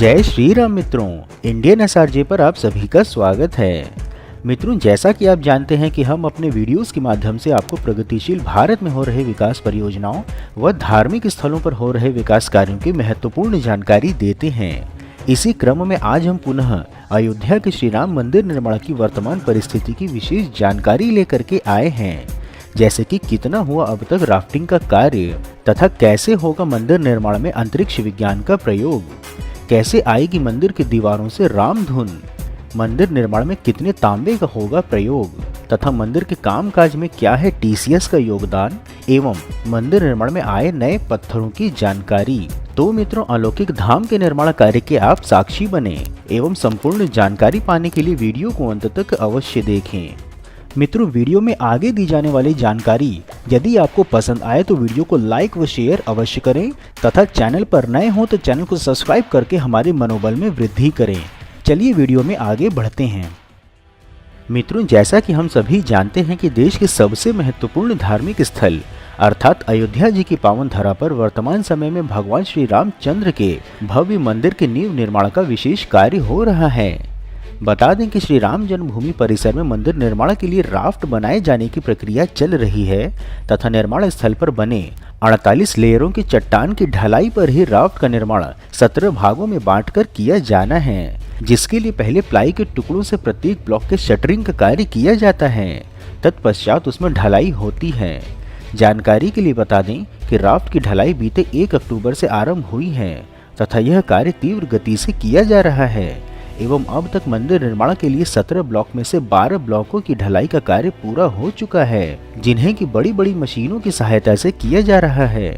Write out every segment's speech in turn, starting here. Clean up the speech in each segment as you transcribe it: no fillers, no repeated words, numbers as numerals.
जय श्री राम मित्रों, Indian SRJ पर आप सभी का स्वागत है। मित्रों, जैसा कि आप जानते हैं कि हम अपने वीडियोस के माध्यम से आपको प्रगतिशील भारत में हो रहे विकास परियोजनाओं व धार्मिक स्थलों पर हो रहे विकास कार्यों की महत्वपूर्ण जानकारी देते हैं। इसी क्रम में आज हम पुनः अयोध्या के श्री राम मंदिर निर्माण की वर्तमान परिस्थिति की विशेष जानकारी लेकर के आए हैं, जैसे कि कितना हुआ अब तक राफ्टिंग का कार्य तथा कैसे होगा मंदिर निर्माण में अंतरिक्ष विज्ञान का प्रयोग, कैसे आएगी मंदिर की दीवारों से राम धुन, मंदिर निर्माण में कितने तांबे का होगा प्रयोग तथा मंदिर के कामकाज में क्या है टीसीएस का योगदान एवं मंदिर निर्माण में आए नए पत्थरों की जानकारी। तो मित्रों, अलौकिक धाम के निर्माण कार्य के आप साक्षी बने एवं संपूर्ण जानकारी पाने के लिए वीडियो को अंत तक अवश्य देखें। मित्रों, वीडियो में आगे दी जाने वाली जानकारी यदि आपको पसंद आए तो वीडियो को लाइक व शेयर अवश्य करें तथा चैनल पर नए हो तो चैनल को सब्सक्राइब करके हमारे मनोबल में वृद्धि करें। चलिए वीडियो में आगे बढ़ते हैं। मित्रों, जैसा कि हम सभी जानते हैं कि देश के सबसे महत्वपूर्ण धार्मिक स्थल अर्थात अयोध्या जी की पावन धरा पर वर्तमान समय में भगवान श्री रामचंद्र के भव्य मंदिर के नींव निर्माण का विशेष कार्य हो रहा है। बता दें कि श्री राम जन्मभूमि परिसर में मंदिर निर्माण के लिए राफ्ट बनाए जाने की प्रक्रिया चल रही है तथा निर्माण स्थल पर बने 48 लेयरों की चट्टान की ढलाई पर ही राफ्ट का निर्माण 17 भागों में बांटकर किया जाना है, जिसके लिए पहले प्लाई के टुकड़ों से प्रत्येक ब्लॉक के शटरिंग का कार्य किया जाता है, तत्पश्चात उसमें ढलाई होती है। जानकारी के लिए बता दें कि राफ्ट की ढलाई बीते 1 अक्टूबर से आरंभ हुई है तथा यह कार्य तीव्र गति से किया जा रहा है एवं अब तक मंदिर निर्माण के लिए 17 ब्लॉक में से 12 ब्लॉकों की ढलाई का कार्य पूरा हो चुका है, जिन्हें की बड़ी बड़ी मशीनों की सहायता से किया जा रहा है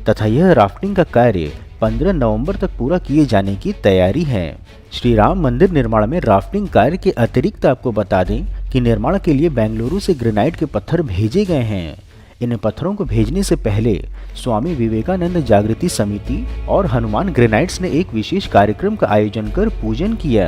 तथा यह राफ्टिंग का कार्य 15 नवंबर तक पूरा किए जाने की तैयारी है। श्री राम मंदिर निर्माण में राफ्टिंग कार्य के अतिरिक्त आपको बता दें कि निर्माण के लिए बेंगलुरु से ग्रेनाइट के पत्थर भेजे गए हैं। इन पत्थरों को भेजने से पहले स्वामी विवेकानंद जागृति समिति और हनुमान ग्रेनाइट्स ने एक विशेष कार्यक्रम का आयोजन कर पूजन किया,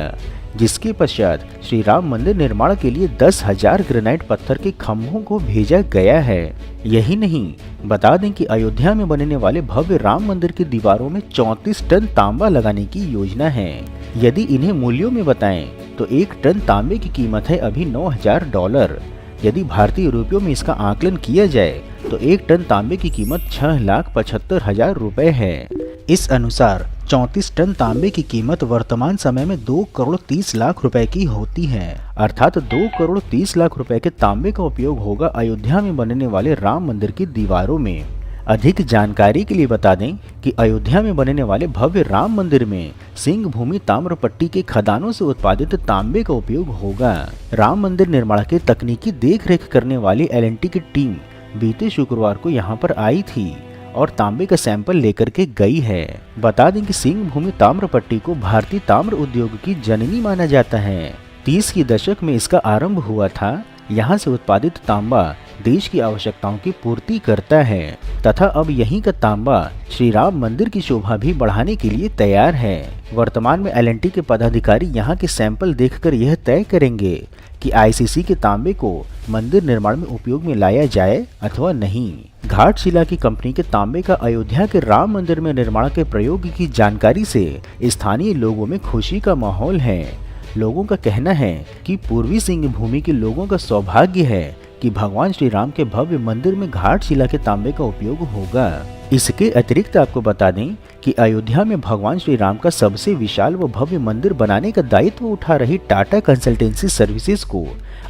जिसके पश्चात श्री राम मंदिर निर्माण के लिए 10,000 ग्रेनाइट पत्थर के खंभों को भेजा गया है। यही नहीं, बता दें कि अयोध्या में बनने वाले भव्य राम मंदिर की दीवारों में 34 टन तांबा लगाने की योजना है। यदि इन्हें मूल्यों में बताएं तो 1 टन तांबे की कीमत है अभी $9,000। यदि भारतीय रुपयों में इसका आकलन किया जाए तो 1 टन तांबे की कीमत 6,75,000 रुपए है। इस अनुसार 34 टन तांबे की कीमत वर्तमान समय में 2,30,00,000 रुपए की होती है, अर्थात 2,30,00,000 रुपए के तांबे का उपयोग होगा अयोध्या में बनने वाले राम मंदिर की दीवारों में। अधिक जानकारी के लिए बता दें कि अयोध्या में बनने वाले भव्य राम मंदिर में सिंह भूमि ताम्रपट्टी के खदानों से उत्पादित तांबे का उपयोग होगा। राम मंदिर निर्माण के तकनीकी देखरेख करने वाली एल&टी की टीम बीते शुक्रवार को यहां पर आई थी और तांबे का सैंपल लेकर के गई है। बता दें कि सिंह भूमि ताम्रपट्टी को भारतीय ताम्र उद्योग की जननी माना जाता है। 30 के दशक में इसका आरंभ हुआ था। यहाँ से उत्पादित तांबा देश की आवश्यकताओं की पूर्ति करता है तथा अब यहीं का तांबा श्री राम मंदिर की शोभा भी बढ़ाने के लिए तैयार है। वर्तमान में एल&टी के पदाधिकारी यहाँ के सैंपल देखकर यह तय करेंगे कि आईसीसी के तांबे को मंदिर निर्माण में उपयोग में लाया जाए अथवा नहीं। घाटशिला की कंपनी के तांबे का अयोध्या के राम मंदिर में निर्माण के प्रयोग की जानकारी से स्थानीय लोगों में खुशी का माहौल है। लोगों का कहना है कि पूर्वी सिंह भूमि के लोगों का सौभाग्य है कि भगवान श्री राम के भव्य मंदिर में घाटशिला के तांबे का उपयोग होगा। इसके अतिरिक्त आपको बता दें कि अयोध्या में भगवान श्री राम का सबसे विशाल व भव्य मंदिर बनाने का दायित्व उठा रही टाटा कंसल्टेंसी सर्विसेज को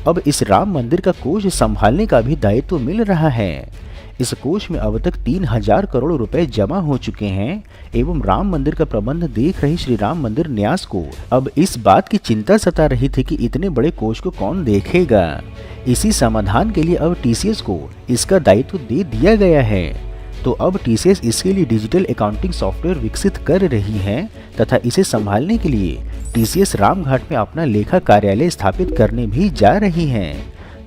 अब इस राम मंदिर का कोष संभालने का भी दायित्व मिल रहा है। इस कोष में अब तक 3,000 करोड़ रुपए जमा हो चुके हैं एवं राम मंदिर का प्रबंध देख रही श्री राम मंदिर न्यास को अब इस बात की चिंता सता रही थी कि इतने बड़े कोष को कौन देखेगा। इसी समाधान के लिए अब टीसीएस को इसका दायित्व दे दिया गया है। तो अब टीसीएस इसके लिए डिजिटल अकाउंटिंग सॉफ्टवेयर विकसित कर रही है तथा इसे संभालने के लिए टीसीएस रामघाट में अपना लेखा कार्यालय स्थापित करने भी जा रही है,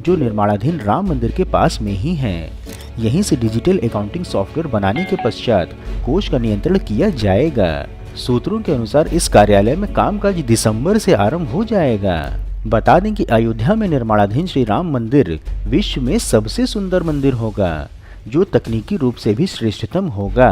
जो निर्माणाधीन राम मंदिर के पास में ही है। यहीं से डिजिटल अकाउंटिंग सॉफ्टवेयर बनाने के पश्चात कोष का नियंत्रण किया जाएगा। सूत्रों के अनुसार इस कार्यालय में कामकाज दिसंबर से आरंभ हो जाएगा। बता दें कि अयोध्या में निर्माणाधीन श्री राम मंदिर विश्व में सबसे सुंदर मंदिर होगा, जो तकनीकी रूप से भी श्रेष्ठतम होगा।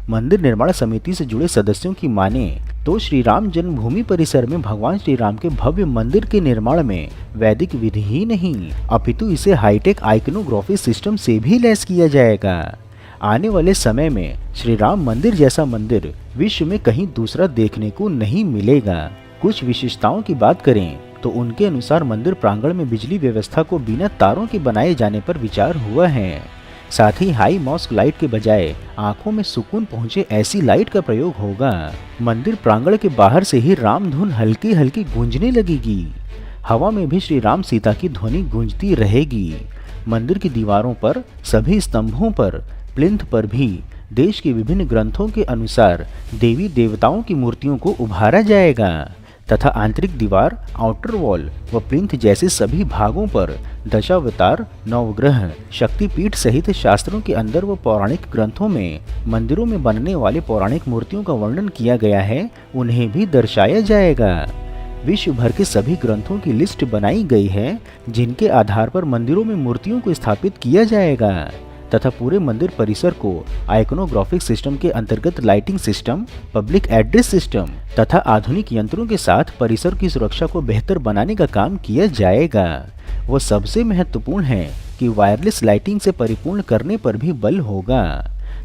मंदिर निर्माण समिति से जुड़े सदस्यों की माने तो श्री राम जन्मभूमि परिसर में भगवान श्री राम के भव्य मंदिर के निर्माण में वैदिक विधि ही नहीं अपितु इसे हाईटेक आइकनोग्राफी सिस्टम से भी लैस किया जाएगा। आने वाले समय में श्री राम मंदिर जैसा मंदिर विश्व में कहीं दूसरा देखने को नहीं मिलेगा। कुछ विशेषताओं की बात करें तो उनके अनुसार मंदिर प्रांगण में बिजली व्यवस्था को बिना तारों के बनाए जाने पर विचार हुआ है। साथ ही हाई मॉस्क लाइट के बजाय आंखों में सुकून पहुंचे ऐसी लाइट का प्रयोग होगा। मंदिर प्रांगण के बाहर से ही राम धुन हल्की हल्की गूंजने लगेगी। हवा में भी श्री राम सीता की ध्वनि गूंजती रहेगी। मंदिर की दीवारों पर, सभी स्तंभों पर, प्लिंथ पर भी देश के विभिन्न ग्रंथों के अनुसार देवी देवताओं की मूर्तियों को उभारा जाएगा तथा आंतरिक दीवार, आउटर वॉल व प्लिंथ जैसे सभी भागों पर दशावतार, नवग्रह, शक्तिपीठ सहित शास्त्रों के अंदर व पौराणिक ग्रंथों में मंदिरों में बनने वाले पौराणिक मूर्तियों का वर्णन किया गया है, उन्हें भी दर्शाया जाएगा। विश्व भर के सभी ग्रंथों की लिस्ट बनाई गई है जिनके आधार पर मंदिरों में मूर्तियों को स्थापित किया जाएगा तथा पूरे मंदिर परिसर को आइकनोग्राफिक सिस्टम के अंतर्गत lighting system, public address system तथा आधुनिक यंत्रों के साथ परिसर की सुरक्षा को बेहतर बनाने का काम किया जाएगा। वो सबसे महत्वपूर्ण है कि वायरलेस लाइटिंग से परिपूर्ण करने पर भी बल होगा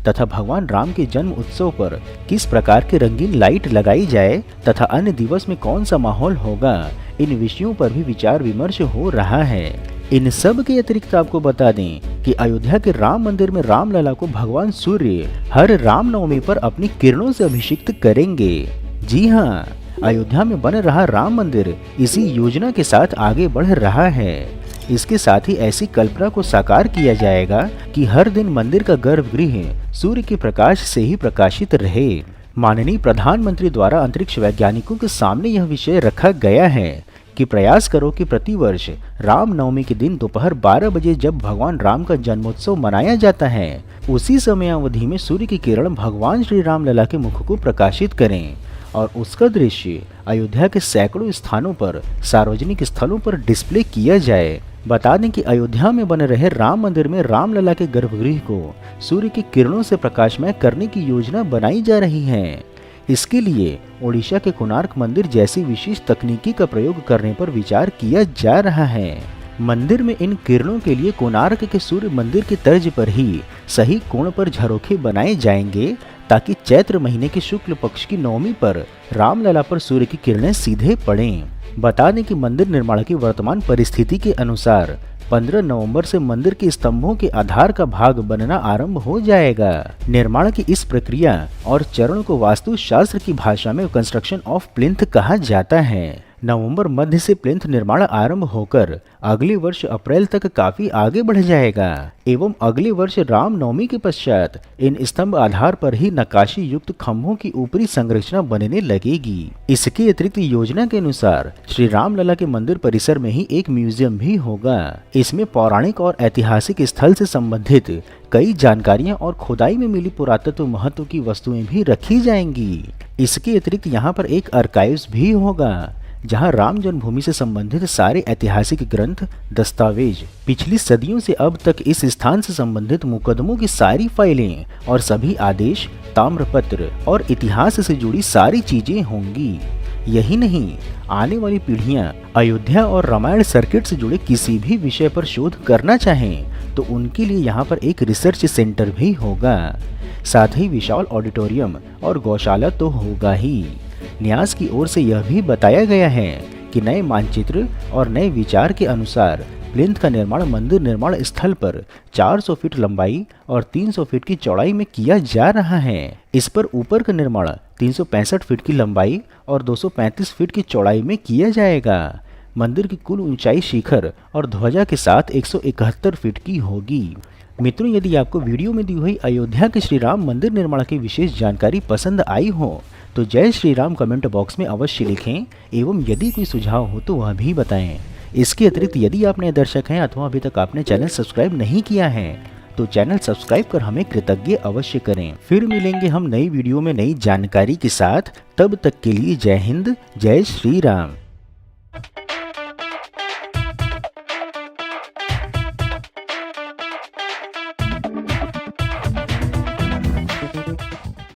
तथा भगवान राम के जन्म उत्सव पर किस प्रकार के रंगीन लाइट लगाई जाए तथा अन्य दिवस में कौन सा माहौल होगा, इन विषयों पर भी विचार विमर्श हो रहा है। इन सब के अतिरिक्त आपको बता दें कि अयोध्या के राम मंदिर में रामलला को भगवान सूर्य हर रामनवमी पर अपनी किरणों से अभिषिक्त करेंगे। जी हाँ, अयोध्या में बन रहा राम मंदिर इसी योजना के साथ आगे बढ़ रहा है। इसके साथ ही ऐसी कल्पना को साकार किया जाएगा कि हर दिन मंदिर का गर्भगृह सूर्य के प्रकाश से ही प्रकाशित रहे। माननीय प्रधानमंत्री द्वारा अंतरिक्ष वैज्ञानिकों के सामने यह विषय रखा गया है कि प्रयास करो कि प्रतिवर्ष रामनवमी के दिन दोपहर 12 बजे जब भगवान राम का जन्मोत्सव मनाया जाता है, उसी समय अवधि में सूर्य की किरण भगवान श्री राम लला के मुख को प्रकाशित करें और उसका दृश्य अयोध्या के सैकड़ों स्थानों पर, सार्वजनिक स्थलों पर डिस्प्ले किया जाए। बता दें कि अयोध्या में बन रहे राम मंदिर में रामलला के गर्भगृह को सूर्य की किरणों से प्रकाशमय करने की योजना बनाई जा रही है। इसके लिए ओडिशा के कोणार्क मंदिर जैसी विशेष तकनीकी का प्रयोग करने पर विचार किया जा रहा है। मंदिर में इन किरणों के लिए कोणार्क के सूर्य मंदिर की तर्ज पर ही सही कोण पर झरोखे बनाए जाएंगे ताकि चैत्र महीने के शुक्ल पक्ष की नवमी पर रामलला पर सूर्य की किरणें सीधे पड़ें। बता दें कि मंदिर निर्माण की वर्तमान परिस्थिति के अनुसार 15 नवंबर से मंदिर के स्तंभों के आधार का भाग बनना आरंभ हो जाएगा। निर्माण की इस प्रक्रिया और चरण को वास्तुशास्त्र की भाषा में कंस्ट्रक्शन ऑफ प्लिंथ कहा जाता है। नवंबर मध्य से प्लिंथ निर्माण आरंभ होकर अगले वर्ष अप्रैल तक काफी आगे बढ़ जाएगा एवं अगले वर्ष रामनवमी के पश्चात इन स्तंभ आधार पर ही नक्काशी युक्त खंभों की ऊपरी संरचना बनने लगेगी। इसके अतिरिक्त योजना के अनुसार श्री रामलला के मंदिर परिसर में ही एक म्यूजियम भी होगा। इसमें पौराणिक और ऐतिहासिक स्थल से संबंधित कई जानकारियां और खुदाई में मिली पुरातत्व महत्व की वस्तुएं भी रखी जाएंगी। इसके अतिरिक्त यहाँ पर एक आर्काइव्स भी होगा जहां राम जन्मभूमि से संबंधित सारे ऐतिहासिक ग्रंथ, दस्तावेज, पिछली सदियों से अब तक इस स्थान से संबंधित मुकदमों की सारी फाइलें और सभी आदेश, ताम्रपत्र और इतिहास से जुड़ी सारी चीजें होंगी। यही नहीं, आने वाली पीढ़ियां अयोध्या और रामायण सर्किट से जुड़े किसी भी विषय पर शोध करना चाहें तो उनके लिए यहाँ पर एक रिसर्च सेंटर भी होगा। साथ ही विशाल ऑडिटोरियम और गौशाला तो होगा ही। न्यास की ओर से यह भी बताया गया है कि नए मानचित्र और नए विचार के अनुसार प्लिंथ का निर्माण मंदिर निर्माण स्थल पर 400 फीट लंबाई और 300 फीट की चौड़ाई में किया जा रहा है। इस पर ऊपर का निर्माण 365 फीट की लंबाई और 235 फीट की चौड़ाई में किया जाएगा। मंदिर की कुल ऊंचाई शिखर और ध्वजा के साथ 171 फीट की होगी। मित्रों, यदि आपको वीडियो में दी हुई अयोध्या के श्री राम मंदिर निर्माण की विशेष जानकारी पसंद आई हो तो जय श्री राम कमेंट बॉक्स में अवश्य लिखें एवं यदि कोई सुझाव हो तो वह भी बताएं। इसके अतिरिक्त यदि आप नए दर्शक हैं अथवा अभी तक आपने चैनल सब्सक्राइब नहीं किया है तो चैनल सब्सक्राइब कर हमें कृतज्ञ अवश्य करें। फिर मिलेंगे हम नई वीडियो में नई जानकारी के साथ। तब तक के लिए जय हिंद, जय श्री राम।